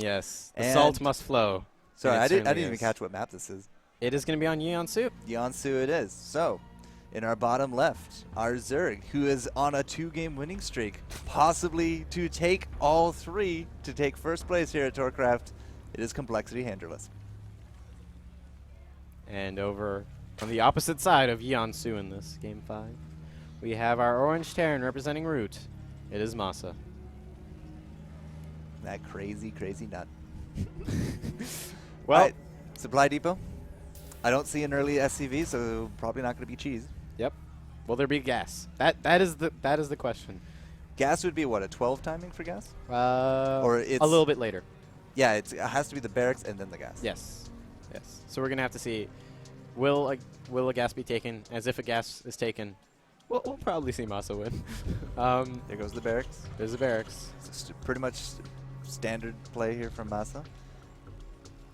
Yes, the And salt must flow. Sorry, And I it didn't certainly even is. catch what map this is. It is going to be on Yeonsu. Yeonsu it is. So, in our bottom left, our Zerg, who is on a 2-game winning streak, possibly to take all 3 to take first place here at TorCraft. It is coL.Hendralisk. And over on the opposite side of Yeonsu in this Game 5, we have our Orange Terran representing Root. It is MaSa. That crazy, crazy nut. Well, Alright, Supply Depot. I don't see an early SCV, so probably not going to be cheese. yep. Will there be gas? That is the question. Gas would be what, a 12 timing for gas? Or it's a little bit later. Yeah, it has to be the barracks and then the gas. Yes. Yes. So we're gonna have to see. Will a gas be taken? As if a gas is taken, we'll probably see MaSa win. There goes the barracks. There's the barracks. It's pretty much standard play here from MaSa.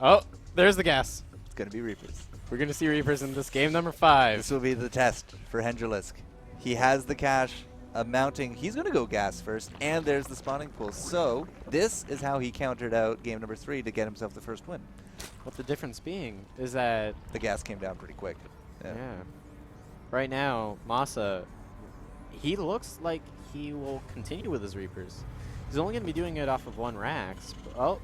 Oh, there's the gas. It's going to be Reapers. We're gonna see Reapers in this game number 5. This will be the test for Hendralisk. He has the cash mounting. He's going to go gas first, and there's the spawning pool. So this is how he countered out game number 3 to get himself the first win. What the difference being is that The gas came down pretty quick. yeah. Right now, MaSa, he looks like he will continue with his Reapers. He's only gonna be doing it off of 1 Rax. Oh,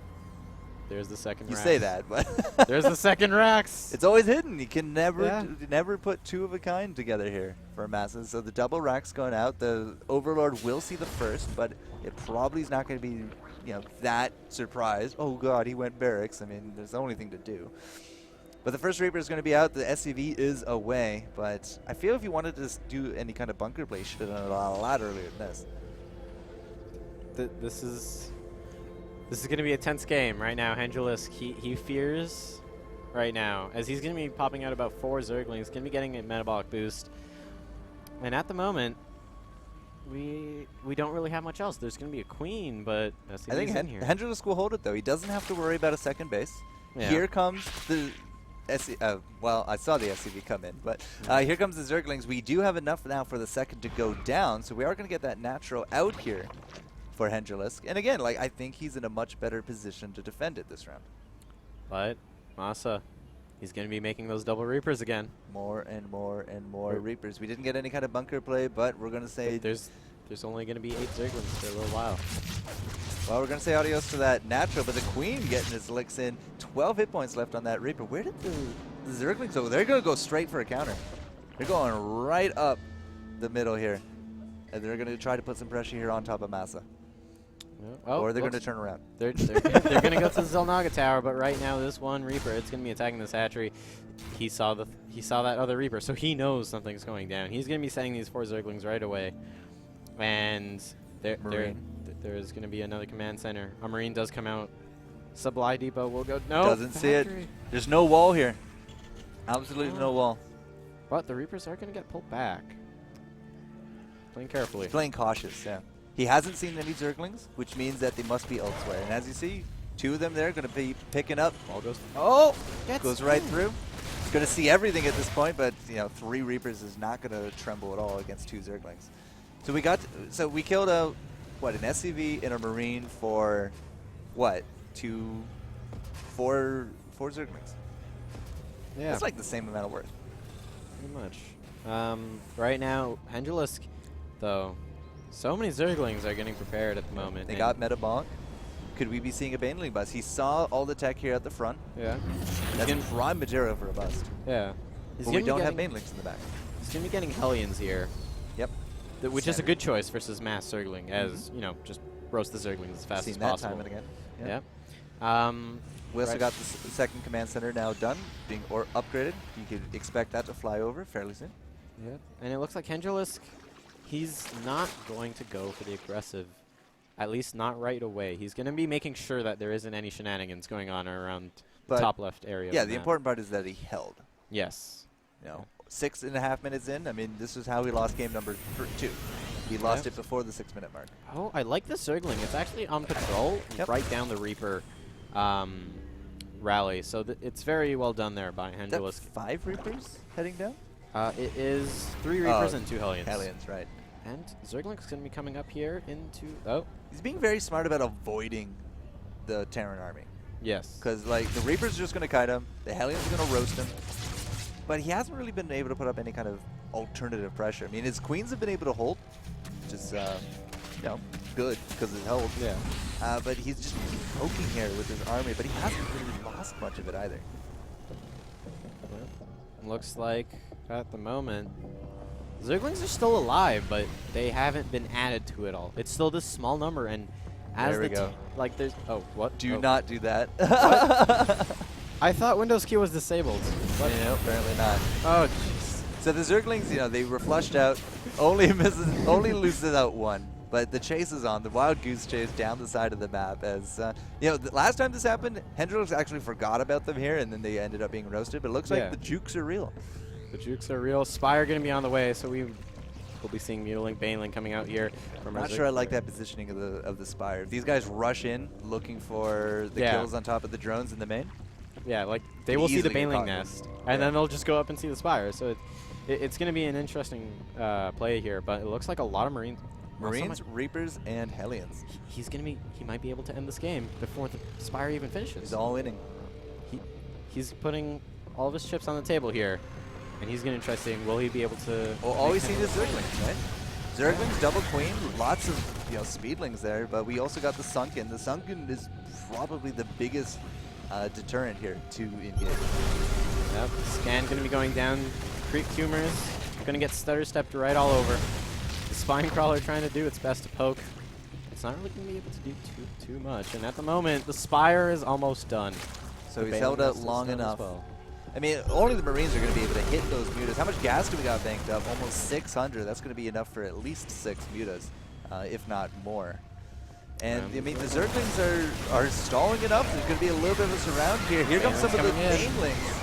there's the second You Rax. say that, but There's the second Rax. it's always hidden. You can never Yeah. never put 2 of a kind together here for MaSa. So the double racks going out. The Overlord will see the first, but it probably is not going to be that surprised. Oh god, he went barracks. I mean, there's the only thing to do. But the first Reaper is going to be out. The SCV is away. But I feel if you wanted to do any kind of bunker play, you should have done it a lot earlier than this. This is going to be a tense game right now. Hendralisk, he fears right now, as he's going to be popping out about 4 Zerglings, going to be getting a metabolic boost. And at the moment, we don't really have much else. There's going to be a Queen, but I think Hendralisk will hold it, though. He doesn't have to worry about a second base. Yeah. Here comes the well, I saw the SCV come in, but here comes the Zerglings. We do have enough now for the second to go down, so we are going to get that natural out here for Hendralisk. And again, like, I think he's in a much better position to defend it this round. But MaSa, he's going to be making those double Reapers again. More and more and more Reapers. We didn't get any kind of bunker play, but we're going to say... There's only going to be 8 Zerglings for a little while. Well, we're going to say adios to that natural, but the Queen getting his licks in. 12 hit points left on that Reaper. Where did the Zerglings go? They're going to go straight for a counter. They're going right up the middle here. And they're going to try to put some pressure here on top of MaSa. Oh, or they're going to turn around. They're going to go to the Zelnaga Tower, but right now this one Reaper, it's going to be attacking this hatchery. He saw that other Reaper, so he knows something's going down. He's going to be sending these 4 Zerglings right away. And there is going to be another command center. A Marine does come out. Supply Depot will go. No, doesn't see it. There's no wall here. Absolutely no wall. But the Reapers are going to get pulled back. Playing carefully. Playing cautious, yeah. He hasn't seen any Zerglings, which means that they must be elsewhere. And as you see, 2 of them there going to be picking up. Ball goes. Oh! Goes right through. He's going to see everything at this point, but 3 Reapers is not going to tremble at all against 2 Zerglings. So we killed an SCV and a Marine for what? 4 Zerglings. Yeah. That's like the same amount of worth. Pretty much. Right now, Hendralisk, though, so many Zerglings are getting prepared at the moment. They got metabolic. Could we be seeing a Baneling bust? He saw all the tech here at the front. Yeah. That's prime material for a bust. Yeah. But we don't have Banelings in the back. He's going to be getting Hellions here. Yep. Which is a good choice versus mass Zergling, as, just roast the Zerglings as fast as possible. Seen that time and again. Yeah. We also got the second command center now done, being upgraded. You could expect that to fly over fairly soon. Yeah. And it looks like Hendralisk, he's not going to go for the aggressive, at least not right away. He's going to be making sure that there isn't any shenanigans going on around the top left area. Yeah, the important part is that he held. Yes. 6.5 minutes in, I mean, this is how he lost game number 2. He lost it before the 6-minute mark. Oh, I like the Zergling. It's actually on patrol right down the Reaper rally. So it's very well done there by Hendralisk. Is that 5 Reapers heading down? It is 3 Reapers and 2 Hellions. Hellions, right. And Zergling's going to be coming up here into... Oh. He's being very smart about avoiding the Terran army. Yes. Because, like, the Reaper's just going to kite him, the Hellions are going to roast him, but he hasn't really been able to put up any kind of alternative pressure. I mean, his Queens have been able to hold, which is, you know, good because it held. Yeah. But he's just poking here with his army, but he hasn't really lost much of it either. Looks like at the moment, Zerglings are still alive, but they haven't been added to it all. It's still this small number, and as There we go. like there's what? Do not do that. I thought Windows key was disabled. What? No, apparently not. Oh, jeez. So the Zerglings, you know, they were flushed out, only loses out one. But the chase is on, the wild goose chase down the side of the map. As you know, the last time this happened, Hendralisk actually forgot about them here, and then they ended up being roasted. But it looks like the jukes are real. The jukes are real. Spire going to be on the way, so we will be seeing Mutiling, Baneling coming out here. I'm not sure I like that positioning of the Spire. If these guys rush in looking for the kills on top of the drones in the main. Yeah, like they will see the Baneling nest, and then they'll just go up and see the Spire. So it's going to be an interesting play here, but it looks like a lot of Marines. Marines, Reapers, and Hellions. He might be able to end this game before the Spire even finishes. He's all inning. He's putting all of his chips on the table here, and he's going to try seeing will he be able to. Well, all we see is Zerglings, right? Zerglings, double queen, lots of speedlings there, but we also got the Sunken. The Sunken is probably the biggest deterrent here to in-game. Yep, Scan going to be going down. Creep Tumors going to get stutter stepped right all over. The Spine Crawler trying to do its best to poke. It's not really going to be able to do too much. And at the moment, the Spire is almost done. So he's held out long enough. Well. I mean, only the Marines are going to be able to hit those mutas. How much gas do we got banked up? Almost 600. That's going to be enough for at least 6 mutas, if not more. And I mean, the Zerglings are stalling enough. There's going to be a little bit of a surround here. Here comes some of the Banelings.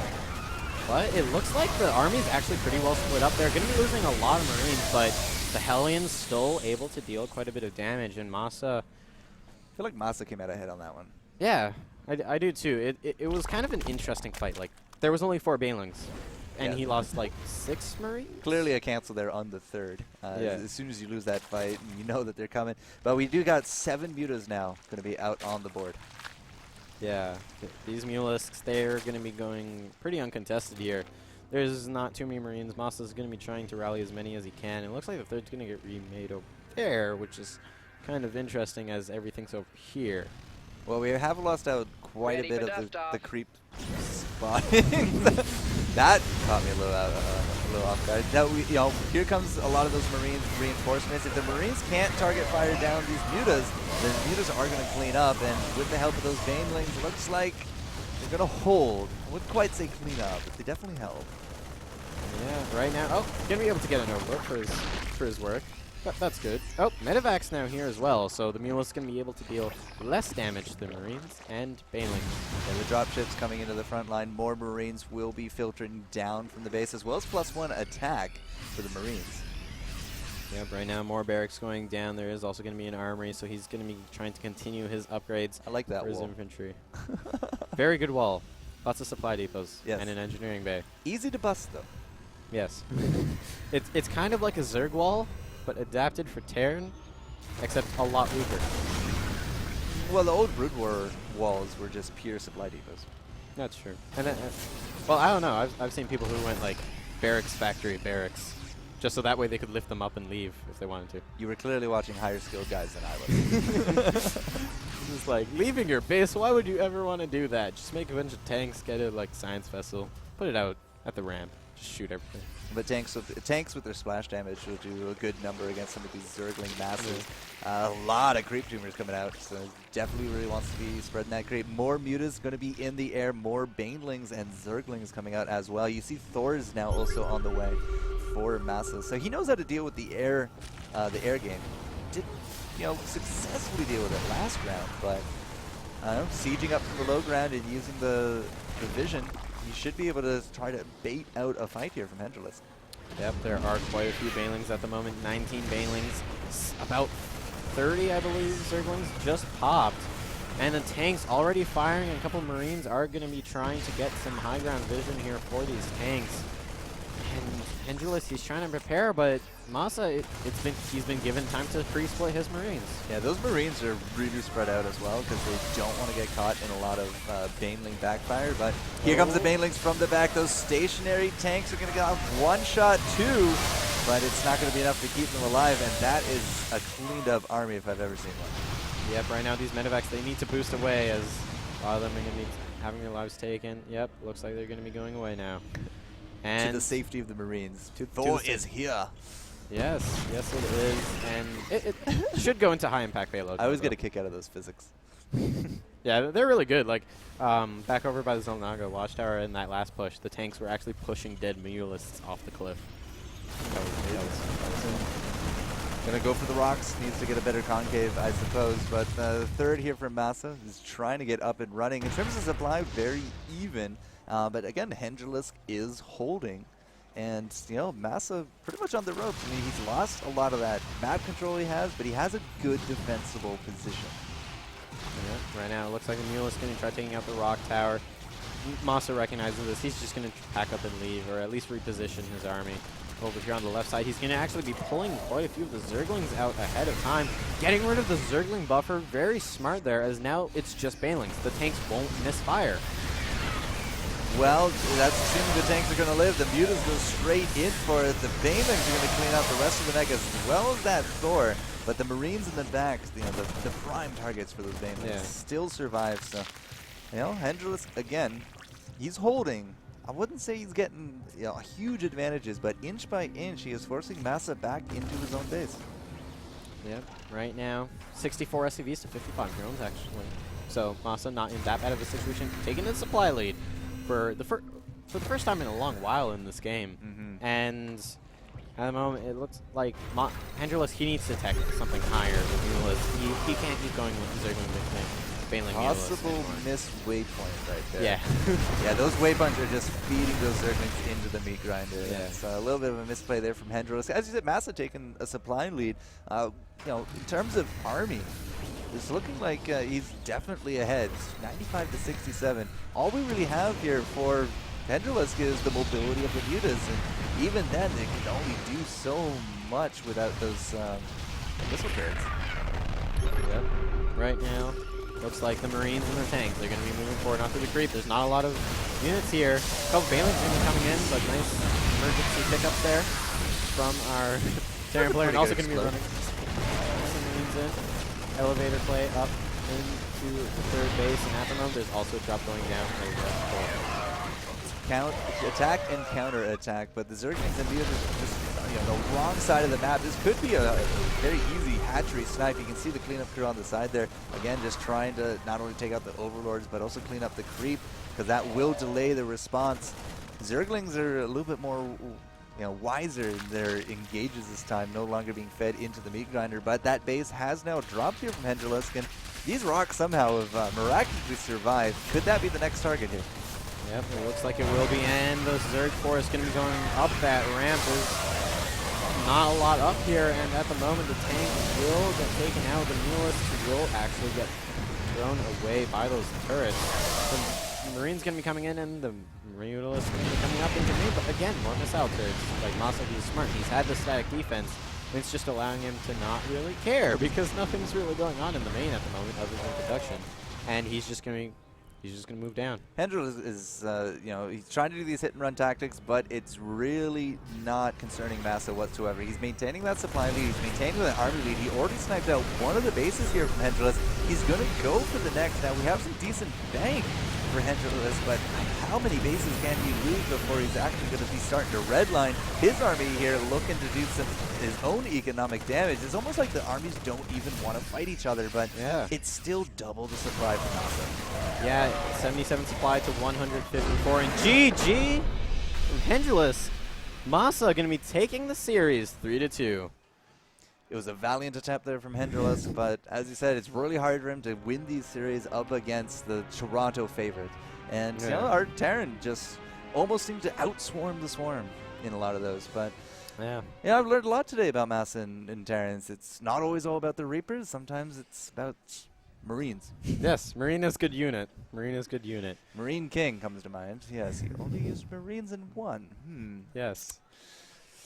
But it looks like the army's actually pretty well split up. They're going to be losing a lot of Marines, but the Hellions still able to deal quite a bit of damage. And MaSa, I feel like MaSa came out ahead on that one. Yeah, I do too. It was kind of an interesting fight. Like, there was only 4 Banelings, and he lost like 6 Marines? Clearly a cancel there on the third. As soon as you lose that fight, you know that they're coming. But we do got 7 mutas now going to be out on the board. Yeah, these Mulisks, they're going to be going pretty uncontested here. There's not too many Marines. MaSa's going to be trying to rally as many as he can. It looks like the third's going to get remade over there, which is kind of interesting as everything's over here. Well, we have lost out quite a bit of the creep spotting. That caught me a little off guard. Now, here comes a lot of those Marines reinforcements. If the Marines can't target fire down these mutas, then mutas are going to clean up. And with the help of those Banelings, it looks like they're going to hold. I wouldn't quite say clean up, but they definitely held. Yeah, right now. Oh, going to be able to get an overlook for his work. That's good. Oh, Medevac's now here as well, so the Mule is going to be able to deal less damage to the Marines and Banelings. Yeah, the dropships coming into the front line. More Marines will be filtering down from the base, as well as +1 attack for the Marines. Yep, right now more barracks going down. There is also going to be an armory, so he's going to be trying to continue his upgrades. I like that for his wall. Infantry. Very good wall. Lots of supply depots and an engineering bay. Easy to bust, though. Yes. It's kind of like a Zerg wall, but adapted for Terran, except a lot weaker. Well, the old Brood War walls were just pure supply depots. That's true. And well, I don't know. I've seen people who went like barracks, factory, barracks, just so that way they could lift them up and leave if they wanted to. You were clearly watching higher skilled guys than I was. It's like, leaving your base, why would you ever want to do that? Just make a bunch of tanks, get it like science vessel, put it out at the ramp, just shoot everything. But tanks with their splash damage will do a good number against some of these Zergling masses. A lot of creep tumors coming out, so definitely really wants to be spreading that creep. More mutas going to be in the air, more Banelings and Zerglings coming out as well. You see Thor's now also on the way for MaSa, so he knows how to deal with the air game. Did successfully deal with it last round, but sieging up from the low ground and using the vision. You should be able to try to bait out a fight here from Hendralisk. Yep, there are quite a few Banelings at the moment. 19 Banelings, about 30, I believe, Zerglings just popped. And the tanks already firing, and a couple Marines are going to be trying to get some high ground vision here for these tanks. And Hendralisk, he's trying to prepare, but MaSa, he's been given time to pre-split his Marines. Yeah, those Marines are really spread out as well because they don't want to get caught in a lot of Baneling backfire. But here comes the Banelings from the back. Those stationary tanks are going to get off one shot, two, but it's not going to be enough to keep them alive. And that is a cleaned up army if I've ever seen one. Yep, right now these medevacs, they need to boost away as a lot of them are going to be having their lives taken. Yep, looks like they're going to be going away now. And to the safety of the Marines. Thor is here. Yes, yes it is. And it should go into high impact payload. I always get a kick out of those physics. Yeah, they're really good. Like, back over by the Zelnaga Watchtower in that last push, the tanks were actually pushing dead Mulists off the cliff. That was Gonna go for the rocks, needs to get a better concave, I suppose. But third here from MaSa is trying to get up and running. In terms of supply, very even. But again, Hendralisk is holding. And, you know, MaSa pretty much on the ropes. I mean, he's lost a lot of that map control he has, but he has a good defensible position. Yeah, right now it looks like the Mule is going to try taking out the rock tower. MaSa recognizes this. He's just going to pack up and leave, or at least reposition his army. Over here on the left side, he's going to actually be pulling quite a few of the Zerglings out ahead of time. Getting rid of the Zergling buffer, very smart there, as now it's just Banelings. The tanks won't misfire. Well, that's assuming the tanks are going to live. The Mutas go straight in for it. The Banelings are going to clean out the rest of the mech as well as that Thor. But the Marines in the back, you know, the prime targets for those Banelings still survive. So, you know, Hendralisk, again, he's holding. I wouldn't say he's getting, you know, huge advantages, but inch by inch, he is forcing MaSa back into his own base. Yep, right now, 64 SCVs to 55 drones, actually. So MaSa not in that bad of a situation, taking the supply lead for the first time in a long while in this game. And at the moment, it looks like Hendralisk, he needs to tech something higher than Mulist. He can't keep going with the Zergling Baneling Possible missed waypoint right there. Yeah. Yeah, those waypoints are just feeding those Zerglings into the meat grinder. Yeah. So a little bit of a misplay there from Hendralisk. As you said, MaSa taking a supply lead. You know, in terms of army, it's looking like he's definitely ahead. 95 to 67. All we really have here for Hendralisk is the mobility of the Mutas, and even then, they can only do so much without those missile turrets. Yep. Right now, looks like the Marines and their tanks, they're going to be moving forward onto the creep. There's not a lot of units here. A couple Banelings going to be coming in, but nice emergency pickups there from our Terran player. And also going to be running some Marines in. Elevator play up into the third base, and at the moment there's also a drop going down over at Attack and counter attack, but the Zerglings and Mutas are just, you know, the wrong side of the map. This could be a very easy hatchery snipe. You can see the cleanup crew on the side there. Again, just trying to not only take out the overlords, but also clean up the creep, because that will delay the response. Zerglings are a little bit more, you know, wiser in their engages this time, no longer being fed into the meat grinder. But that base has now dropped here from Hendralisk, and these rocks somehow have miraculously survived. Could that be the next target here? Yep, it looks like it will be, and the Zerg force going to be going up that ramp. There's not a lot up here, and at the moment the tank will get taken out. The Mulists will actually get thrown away by those turrets. The Marines going to be coming in, and the Mulists going to be coming up into me, but again, more missile turrets. Like MaSa, he's smart. He's had the static defense. It's just allowing him to not really care, because nothing's really going on in the main at the moment other than production. And he's just going to move down. Hendralisk is, you know, he's trying to do these hit and run tactics, but it's really not concerning MaSa whatsoever. He's maintaining that supply lead, he's maintaining that army lead. He already sniped out one of the bases here from Hendralisk. He's going to go for the next. Now, we have some decent bank for Hendralisk, but how many bases can he lose before he's actually going to be starting to redline his army here, looking to do some his own economic damage? It's almost like the armies don't even want to fight each other, but it's still double the supply for MaSa. Yeah, 77 supply to 154, and GG from Hendralisk. MaSa going to be taking the series 3-2. It was a valiant attempt there from Hendralisk, but as you said, it's really hard for him to win these series up against the Toronto favorite. And you know, our Terran just almost seemed to outswarm the swarm in a lot of those. But yeah, I've learned a lot today about MaSa and Terrans. It's not always all about the Reapers. Sometimes it's about Marines. Yes, Marine is good unit. Marine is good unit. Marine King comes to mind. Yes, he only used Marines in one. Yes.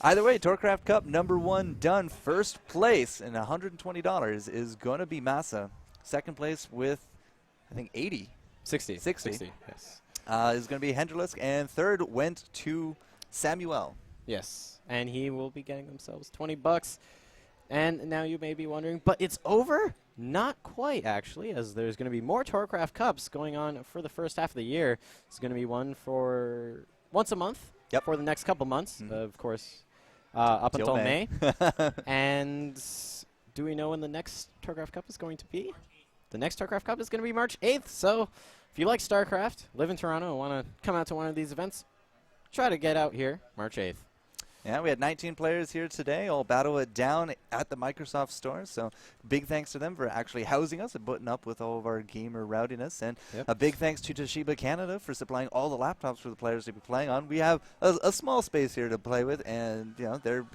Either way, TorCraft Cup #1 done. First place and $120 is going to be MaSa. Second place with, I think, 80. 60. 60. 60, yes. Is going to be Hendralisk. And third went to Samuel. Yes, and he will be getting themselves $20. And now you may be wondering, but it's over? Not quite, actually, as there's going to be more TorCraft Cups going on for the first half of the year. It's going to be one for once a month for the next couple months, of course, up until May. And do we know when the next TorCraft Cup is going to be? The next TorCraft Cup is going to be March 8th. So if you like StarCraft, live in Toronto, and want to come out to one of these events, try to get out here March 8th. Yeah, we had 19 players here today, all battle it down at the Microsoft store. So big thanks to them for actually housing us and putting up with all of our gamer rowdiness. And a big thanks to Toshiba Canada for supplying all the laptops for the players to be playing on. We have a small space here to play with, and you know their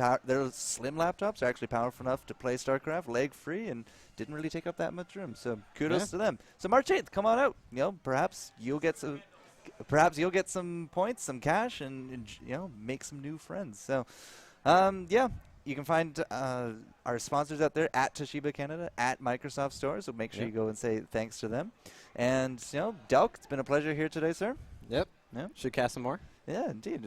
slim laptops are actually powerful enough to play StarCraft leg-free and didn't really take up that much room. So kudos to them. So March 8th, come on out. You know, perhaps you'll get some points, some cash, and you know, make some new friends. So, yeah, you can find our sponsors out there at Toshiba Canada, at Microsoft Store. So make sure you go and say thanks to them. And you know, Delk, it's been a pleasure here today, sir. Yep. Yeah. Should cast some more. Yeah, indeed.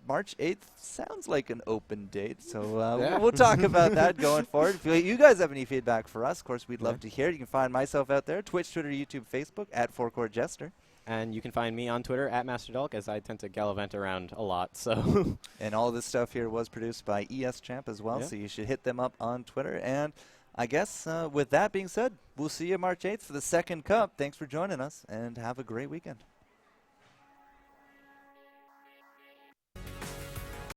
March 8th sounds like an open date, so we'll talk about that going forward. If you guys have any feedback for us, of course, we'd love to hear it. You can find myself out there, Twitch, Twitter, YouTube, Facebook, at Forecourt Jester. And you can find me on Twitter at MasterDelk, as I tend to gallivant around a lot. So. And all this stuff here was produced by ESChamp as well, so you should hit them up on Twitter. And I guess with that being said, we'll see you March 8th for the second cup. Thanks for joining us, and have a great weekend.